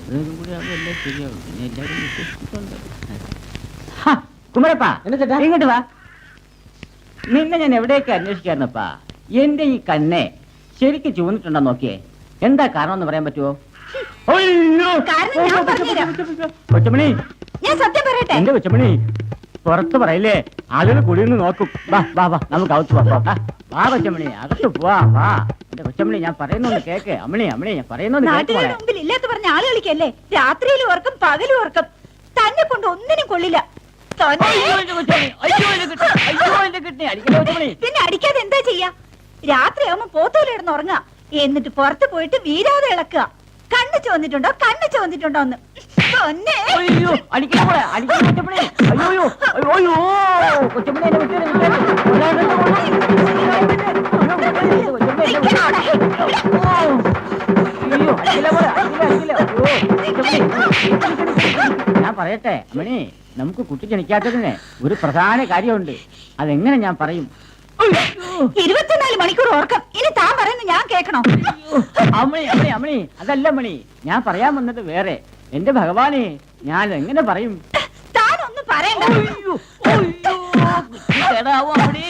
അതും കൂടി ആകുമ്പോൾ എല്ലാം ശരിയാവും. പിന്നെ എല്ലാവരും വിശ്വസിച്ചിട്ടുണ്ട്. കുമരപ്പാ, ഇങ്ങോട്ട് വാ. നിന്നെ ഞാൻ എവിടേക്ക് അന്വേഷിക്കായിരുന്നപ്പാ. എന്റെ ഈ കണ്ണെ ശരിക്കും ചുവന്നിട്ടുണ്ടോ നോക്കിയേ. എന്താ കാരണം എന്ന് പറയാൻ പറ്റുമോ? കൊച്ചമണി, ഞാൻ സത്യം പറയട്ടെ. എന്റെ കൊച്ചമണി പുറത്ത് പറയില്ലേ, ആളുകൾ കുടിന്ന് നോക്കും. വാ വാ വാ, നമുക്ക് അകത്ത് പോവാം. വാ കൊച്ചമണി, അകത്ത് പോവാ. വാ എന്റെ കൊച്ചമണി, ഞാൻ പറയുന്നൊന്ന് കേക്ക്. അമ്മണി അമ്മണി, ഞാൻ പറയുന്നൊന്ന് നാട്ടുകാരുടെ മുമ്പിൽ ഇല്ലാത്ത പറഞ്ഞ ആള് കളിക്കല്ലേ. രാത്രിയിലും ഓർക്കും പകലും ഓർക്കും. തന്നെ കൊണ്ട് ഒന്നിനും കൊള്ളില്ല. പിന്നെ അടിക്കാതെ എന്താ ചെയ്യാ? രാത്രിയാവുമ്പോ പോത്തോലിടുന്ന് ഉറങ്ങുക, എന്നിട്ട് പുറത്ത് പോയിട്ട് വീരാതെ ഇളക്കുക. കണ്ണ് ചോന്നിട്ടുണ്ടോ കണ്ണ് ചോന്നിട്ടുണ്ടോ എന്ന്. ഞാൻ പറയട്ടെ അമ്മണി, നമുക്ക് കുട്ടി ജനിക്കാത്തതിന് ഒരു പ്രധാന കാര്യമുണ്ട്. അതെങ്ങനെ ഞാൻ പറയും? 24 മണിക്കൂർ ഓർക്കം. ഇനി താൻ പറയുന്നത് ഞാൻ കേൾക്കണോ? അമ്മണി അമ്മണി അമ്മണി, അതല്ല മണി, ഞാൻ പറയാൻ വന്നത് വേറെ. എന്റെ ഭഗവാനെ, ഞാൻ എങ്ങനെ പറയും? താനൊന്നും പറയണ്ട. അമ്മണി,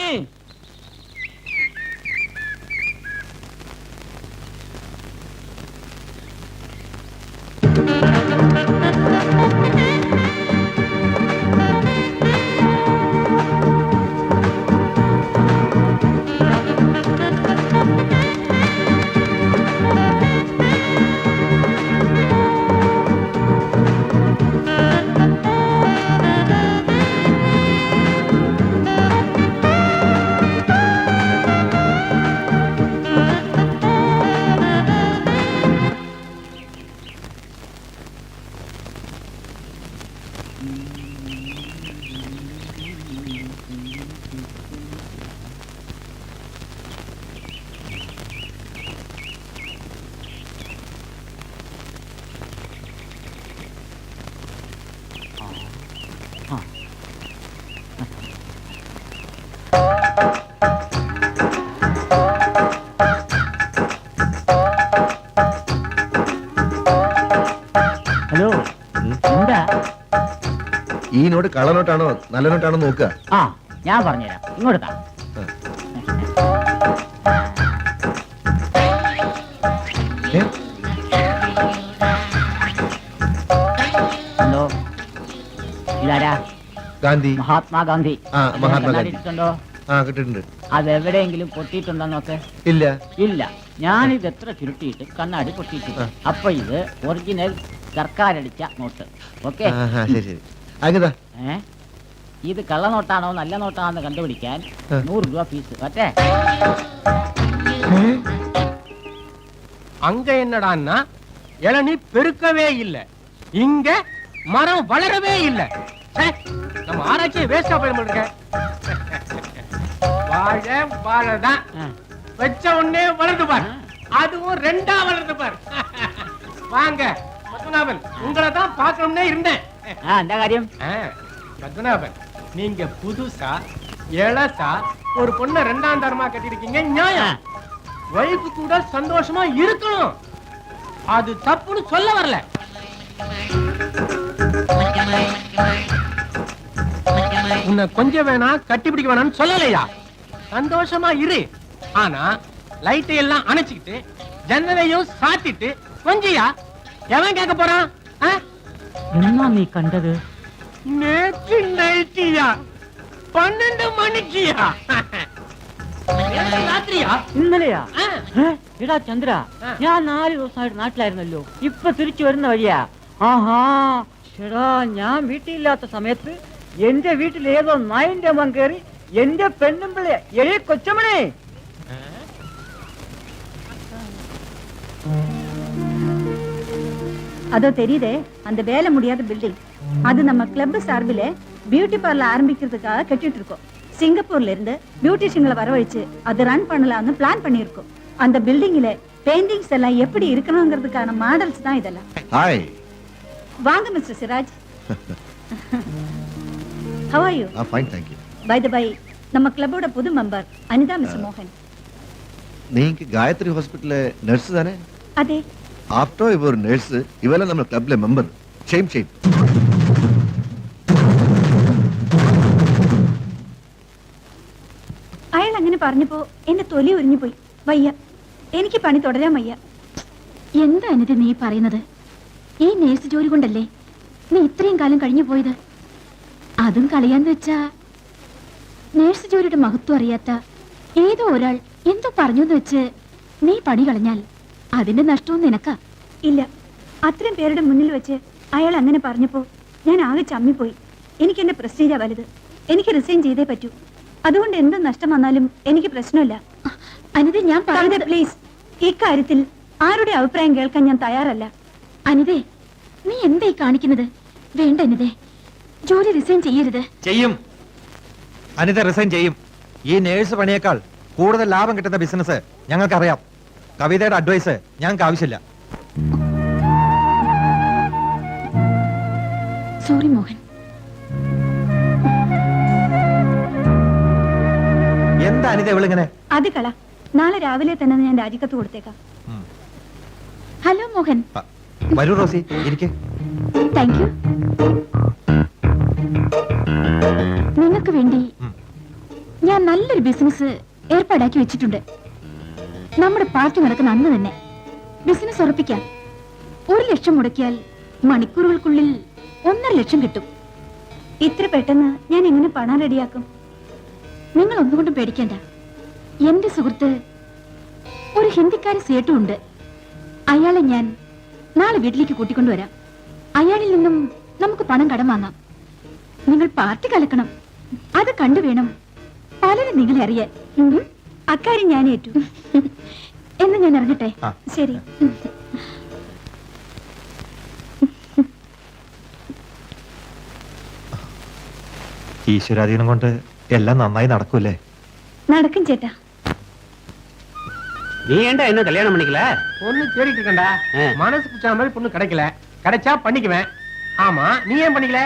ഹലോ, എന്താ ഈ നോട്ട് കള്ളനോട്ടാണോ നല്ല നോട്ടാണോ നോക്കുക? ആ, ഞാൻ പറഞ്ഞുതരാം. ഇങ്ങോട്ട് താ. ഹലോ, ഇതാരാ? ഗാന്ധി. മഹാത്മാഗാന്ധി. മഹാത്മാഗാന്ധി ഇട്ടുണ്ടോ? കിട്ടിട്ടുണ്ട്. അതെവിടെയെങ്കിലും പൊട്ടിയിട്ടുണ്ടോ നോക്ക്. ഇല്ല ഇല്ല. ഞാനിത് എത്ര ചുരുട്ടിയിട്ട് കണ്ണാടി പൊട്ടിയിട്ടുണ്ട്. അപ്പൊ ഇത് ഒറിജിനൽ സർക്കാരടിച്ച നോട്ട്. ഓക്കെ, ഇത് കള്ളനോട്ടാണോ നല്ല നോട്ടാണോ കണ്ടുപിടിക്കാൻ 100 രൂപ ഫീസ്. പറ്റേ? அங்க என்னடான்னா இளநீ பெருக்கவே இல்லை, இங்க மரம் வளரவே இல்லை. நம்ம ஆராய்ச்சியை வேஸ்டா போயிருக்க. வாழை வாழைதான் வச்ச உடனே வளர்ந்து பார், அதுவும் 2ஆ வளர்ந்து பார். வாங்க பத்மநாபன், உங்களை தான் பார்க்கணும்னே இருந்தேன். എന്താ കാര്യം? பத்மநாபன், நீங்க புதுசா இளசா ஒரு பொண்ணை 2ஆம் தரமா கட்டிருக்கீங்க. நியாயம். வைஃப் கூட சந்தோஷமா இருக்கணும், அது தப்புன்னு சொல்ல வரல. உன்னை கொஞ்சம் வேணா கட்டி பிடிக்க வேணாம்னு சொல்லலையா? சந்தோஷமா இரு. ஆனா லைட்டை எல்லாம் அணைச்சிக்கிட்டு ஜன்னலையும் சாத்திட்டு கொஞ்சியா எவன் கேட்க போறான்? എന്നാ നീ കണ്ടത്? நேற்று நைட்டியா 12 മണിക്കിയാ? രാത്രിയാ? ഇന്നലെയാ? എടാ ചന്ദ്ര, ഞാൻ 4 ദിവസമായിട്ട് നാട്ടിലായിരുന്നല്ലോ. ഇപ്പൊ തിരിച്ചു വരുന്ന വഴിയാ. ആഹാ, എടാ, ഞാൻ വീട്ടിലില്ലാത്ത സമയത്ത് എന്റെ വീട്ടിൽ ഏതോ നായിന്റെ മൻ കയറി എന്റെ പെണ്ണുമ്പിളെ എഴി കൊച്ചമണേ. அதோ தெரியுதே அந்த வேலை முடியாத பில்டிங், அது நம்ம கிளப் சார்பில பியூட்டி பார்லர் ஆரம்பிக்கிறதுக்காக கட்டிட்டு இருக்கோம். சிங்கப்பூர்ல இருந்து பியூட்டிஷியன்களை வரவழைச்சு அதை ரன் பண்ணலாம்னு பிளான் பண்ணிருக்கோம். அந்த பில்டிங்ல பெயிண்டிங்ஸ் எல்லாம் எப்படி இருக்கணும்ங்கிறதுக்கான மாடல்ஸ் தான் இதெல்லாம். ஹாய், வாங்க mister Siraj. How are you? fine, thank you. By the by, நம்ம கிளப்போட புது மெம்பர் அனிதா மிஸ்டர் மோகன். நீங்க காயத்ரி ஹாஸ்பிடல்ல நர்ஸ் தானே? அதே. ആഫ്റ്റർ ഇവ ഒരു നേഴ്സ്, ഇവരെ നമ്മുടെ ക്ലബിലെ മെമ്പർ. Shame shame. അയാൾ അങ്ങനെ പറഞ്ഞപ്പോ എന്റെ തൊലി ഉരിഞ്ഞു പോയി. വയ്യ, എനിക്ക് പണി തുടരാൻ വയ്യ. എന്താ അനിത നീ പറയുന്നത്? ഈ നേഴ്സ് ജോലി കൊണ്ടല്ലേ നീ ഇത്രയും കാലം കഴിഞ്ഞു പോയത്? അതും കളയാന്ന് വെച്ചാ നേഴ്സ് ജോലിയുടെ മഹത്വം അറിയാത്ത ഏതോ ഒരാൾ എന്തോ പറഞ്ഞു എന്ന് വെച്ച് നീ പണി കളഞ്ഞാൽ അതിന്റെ നഷ്ടവും നിനക്കാ. ഇല്ല, അത്രയും പേരുടെ മുന്നിൽ വെച്ച് അയാൾ അങ്ങനെ പറഞ്ഞപ്പോ ഞാൻ ആകെ ചമ്മിപ്പോയി. എനിക്ക് എന്റെ പ്രസ്റ്റീജാ വലുത്. എനിക്ക് റിസൈൻ ചെയ്തേ പറ്റൂ. അതുകൊണ്ട് എന്ത് നഷ്ടം വന്നാലും എനിക്ക് പ്രശ്നമില്ല. അനിത, ഞാൻ പറഞ്ഞത് പ്ലീസ്, ഇക്കാര്യത്തിൽ ആരുടെ അഭിപ്രായം കേൾക്കാൻ ഞാൻ തയ്യാറല്ല. അനിതേ, നീ എന്തായി കാണിക്കുന്നത്? വേണ്ട അനിതേ, ജോലി റിസൈൻ ചെയ്യരുത്. ചെയ്യും, അനിത റിസൈൻ ചെയ്യും. ഈ നേഴ്സ് പണിയേക്കാൾ കൂടുതൽ ലാഭം കിട്ടുന്ന ബിസിനസ് ഞങ്ങൾക്കറിയാം. കവിതയുടെ അഡ്വൈസ് ഞങ്ങൾക്ക് ആവശ്യമില്ല. സോറി മോഹൻ. എന്താ അനിത ഇവളിങ്ങനെ? അത് കള. നാളെ രാവിലെ തന്നെ ഞാൻ രാജിക്കത്ത് കൊടുത്തേക്കാം. ഹലോ മോഹൻ. വരൂ റോസി, ഇരിക്കെ. Thank you. നിങ്ങൾക്ക് വേണ്ടി ഞാൻ നല്ലൊരു ബിസിനസ് ഏർപ്പാടാക്കി വെച്ചിട്ടുണ്ട്. നമ്മുടെ പാർട്ടി നടക്കുന്ന അന്ന് തന്നെ ബിസിനസ് ഉറപ്പിക്കാം. 1 ലക്ഷം മുടക്കിയാൽ മണിക്കൂറുകൾക്കുള്ളിൽ 1.5 ലക്ഷം കിട്ടും. ഇത്ര പെട്ടെന്ന് ഞാൻ എങ്ങനെ പണം റെഡിയാക്കും? നിങ്ങൾ ഒന്നുകൊണ്ടും പേടിക്കേണ്ട. എന്റെ സുഹൃത്ത് ഒരു ഹിന്ദിക്കാരി സേട്ടും ഉണ്ട്. അയാളെ ഞാൻ നാളെ വീട്ടിലേക്ക് കൂട്ടിക്കൊണ്ടുവരാം. അയാളിൽ നിന്നും നമുക്ക് പണം കടം വാങ്ങാം. നിങ്ങൾ പാർട്ടി കലക്കണം. അത് കണ്ടു വേണം പലരും നിങ്ങളെ അറിയാൻ. അക്കാര്യം ഞാൻ ഏറ്റു. എന്ന് ഞാൻ ഇറങ്ങട്ടെ. ശരി. ഈശ്വരാധീനം കൊണ്ട് എല്ലാം നന്നായി നടക്കൂലേ? നടക്കും ചേട്ടാ. நீ ஏன்டா என்ன கல்யாணம் பண்ணிக்கல? பொண்ணு தேடிட்டு இருக்கேன்டா. மனசு பிடிச்ச மாதிரி பொண்ணு கிடைக்கல. கிடைச்சா பண்ணிக்குவேன். ஆமா, நீ ஏன் பண்ணிக்கல?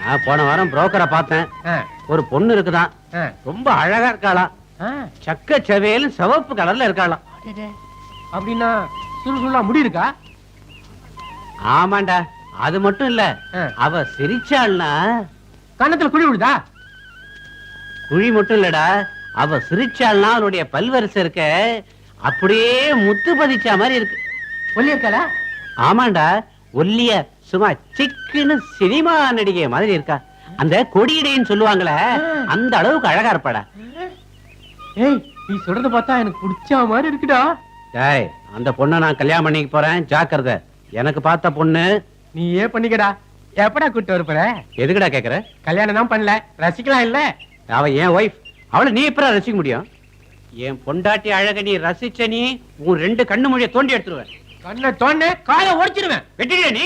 நான் போன வாரம் புரோக்கரை பார்த்தேன். ஒரு பொண்ணு இருக்குதான், ரொம்ப அழகா இருக்காளாம். சக்க செவேலும் சிவப்பு கலர்ல இருக்காளாம். அப்படின்னா சுருசுருளா முடி இருக்கா? ஆமாண்டா, அது மட்டும் இல்ல, அவ சிரிச்சாள்னா கண்ணத்துல குழி விழுதா? குழி மட்டும் இல்லடா, அவ சிரிச்சாள்னா அவளுடைய பல்வரிசை இருக்க அப்படியே முத்து பதிச்ச மாதிரி இருக்கு. ஒல்லியா இருக்காளா? ஆமாண்டா, ஒல்லிய சும்மா சிக்குன்னு சினிமா நடிகை மாதிரி இருக்கா. அந்த கொடியிடைன்னு சொல்லுவாங்களே, அந்த அளவுக்கு அழகா இருப்பாடா. ஏய், நீ சொல்றத பார்த்தா எனக்கு பிடிச்ச மாதிரி இருக்குடா. டேய், அந்த பொண்ணை நான் கல்யாணம் பண்ணிக்க போறேன், ஜாக்கிரதை. எனக்கு பார்த்த பொண்ணு நீ ஏன் பண்ணிக்கடா. எப்படா கூட்டு வரப்போற? எதுக்குடா கேக்குற? கல்யாணம் தான் பண்ணல, ரசிக்கலாம் இல்ல? அவ என் ஒய்ஃப், அவளை நீ எப்படா ரசிக்க முடியும்? என் பொண்டாட்டி அழக நீ ரசிச்ச நீ உன் 2 கண்ணு மொழிய தோண்டி எடுத்துருவேன். கண்ணை தோண்ட காலை ஒடிச்சிடுவேன். வெட்டிடுவே நீ.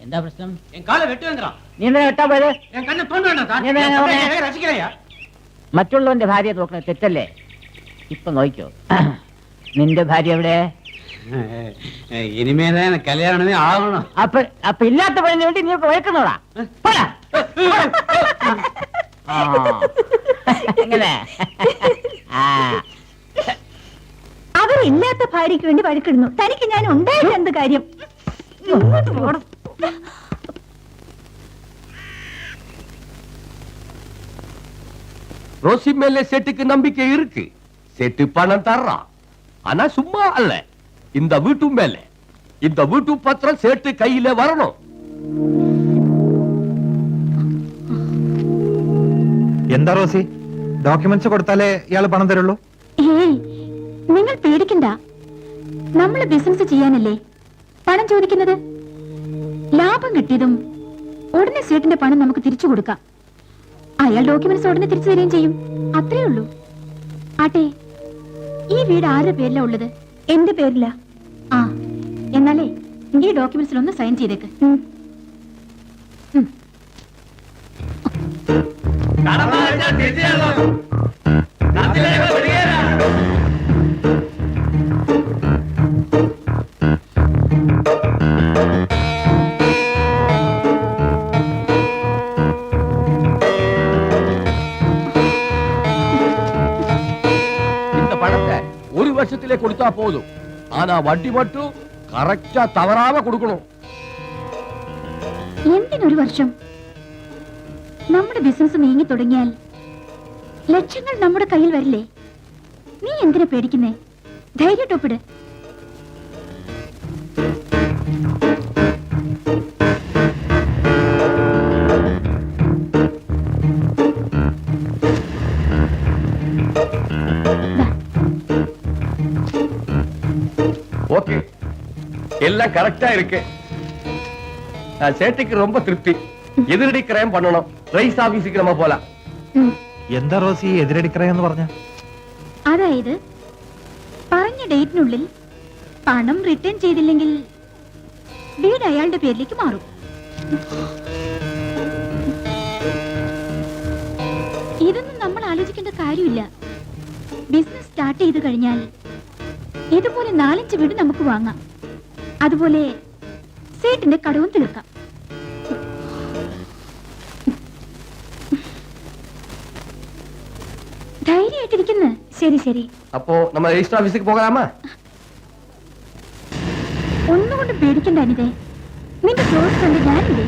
എന്താ പ്രശ്നം? என் காலை வெட்டுவேங்கிறான். നീ എന്താ വെട്ടാ പോയത്? என் கண்ணை தோண்ட வேண்டாம் சார். ഞാൻ വേഗം ரசிக்கலையா? മറ്റുള്ളവന്റെ ഭാര്യയെ നോക്കണ തെറ്റല്ലേ? ഇപ്പൊ നോക്കിക്കോ, നിന്റെ ഭാര്യ എവിടെ? இனிமேதான் எனக்கு கல்யாணமே ஆகணும். അപ്പൊ ഇല്ലാത്ത പണിന് വേണ്ടി നീ വഴക്കുന്നോടാ? എങ്ങനെ? അവരില്ലാത്ത ഭാര്യയ്ക്ക് വേണ്ടി വഴക്കിടുന്നു. തനിക്ക് ഞാൻ ഉണ്ടായിട്ട് എന്ത് കാര്യം? ഇങ്ങോട്ട് പോണം. ரோசி மேல செட்டுக்கு நம்பிக்கை இருக்கு. செட்டு பணம் தர்றான். ஆனா சும்மா அல்ல, இந்த வீட்டு மேல. இந்த வீட்டு பத்திரம் செட்டு கையில வரணும். എന്താ റോസി, ഡോക്യുമെന്റ്സ് കൊടുത്താലേ ഇയാള് പണം തരുള്ളൂ? ഏയ്, നിങ്ങൾ പേടിക്കണ്ട. നമ്മള് ബിസിനസ് ചെയ്യാനല്ലേ പണം ചോദിക്കുന്നത്. ലാഭം കിട്ടിയതും ഉടനെ സീറ്റിന്റെ പണം നമുക്ക് തിരിച്ചു കൊടുക്കാം. അയാൾ ഡോക്യുമെന്റ്സ് ഉടനെ തിരിച്ചു തരികയും ചെയ്യും. അത്രേ ഉള്ളൂ. ആട്ടെ, ഈ വീട് ആരുടെ പേരിലാ ഉള്ളത്? എന്റെ പേരില. ആ, എന്നാലേ ഈ ഡോക്യുമെന്റ്സിൽ ഒന്ന് സൈൻ ചെയ്തേക്ക്. பணத்தை ஒரு வருஷத்திலே கொடுத்தா போதும். ஆனா வட்டி மட்டும் கரெக்டா தவறாம கொடுக்கணும். എന്തിനൊരു വർഷം? നമ്മുടെ ബിസിനസ് നീങ്ങി തുടങ്ങിയാൽ ലക്ഷങ്ങൾ നമ്മുടെ കയ്യിൽ വരില്ലേ? നീ എന്തിനാ പേടിക്കുന്നേ? ധൈര്യട്ടൊപ്പിട്. ஓகே, எல்லாம் கரெக்டா இருக்கு. சேட்டுக்கு ரொம்ப திருப்தி. எதிரடி கிரயம் பண்ணணும். ரைஸ் ஆபீஸுக்கு நம்ம போலாம். എന്താ റോസി എതിരടിക്കറയെന്ന് പറഞ്ഞ? അതായത് പറഞ്ഞ ഡേറ്റിനുള്ളിൽ പണം റിട്ടേൺ ചെയ്തില്ലെങ്കിൽ വീട് അയാളുടെ പേരിലേക്ക് മാറും. ഇതൊന്നും നമ്മൾ ആലോചിക്കേണ്ട കാര്യമില്ല. ബിസിനസ് സ്റ്റാർട്ട് ചെയ്ത് കഴിഞ്ഞാൽ ഇതുപോലെ 4-5 വീട് നമുക്ക് വാങ്ങാം. അതുപോലെ സേട്ടിന്റെ കടവും തീർക്കാം. ധൈര്യമായിട്ടിരിക്കുന്നു. ശരി ശരി. അപ്പോ നമ്മൾ രജിസ്റ്റർ ഓഫീസിലേക്ക് പോകാമോ? ഒന്നുകൊണ്ടും പേടിക്കണ്ട അനിതേ. നിന്റെ ക്ലോസ് ഫ്രണ്ട് ഞാനില്ലേ?